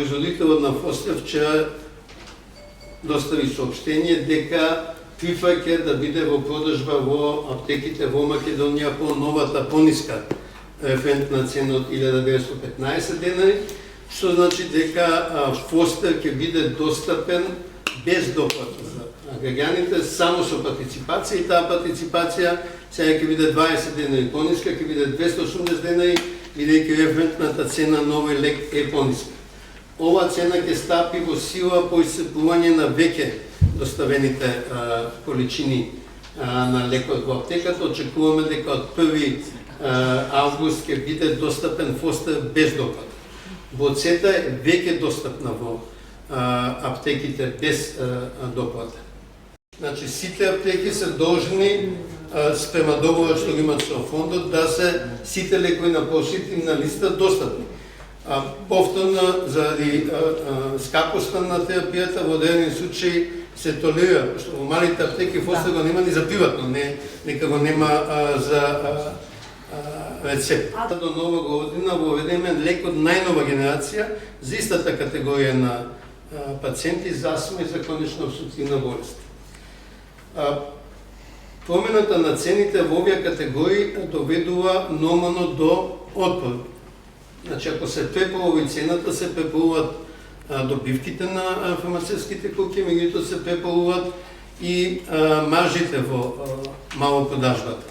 Производителот на Фостер вчера достави сообщение дека прифаќа да биде во продажба во аптеките во Македонија по новата пониска референтна цена од 1915 денари, што значи дека Фостер ќе биде достапен без доплата за граѓаните, само со партиципација, и таа партиципација сега ќе биде 20 денари пониска, ќе биде 280 денари, бидејќи референтната цена на овој лек е пониска. Ова цена ќе стапи во сила по исцрпување на веќе доставените количини на лекот во аптеката. Очекуваме дека од 1 август ќе биде достапен Фостер без доплата. Боцета е веќе достапна во аптеките без доплата. Значи, сите аптеки се должни спрема договорот што го имат со фондот да се сите лекови на пошитивна листа достапни. Повторно, заради скапоста на терапијата, во одредени случаи се толерира, што во малите аптеки Фостер го нема ни за приватно, нека го нема за рецепт. До нова година воведеме лек од најнова генерација за истата категорија на пациенти за астма и за хронична обструктивна болест. Промената на цените во овие категории доведува нормално до отпор. Значи, ако се преполови цената, се преполуват добивките на фармацевските куќи, меѓутоа се преполуват и маржите во малопродажбата.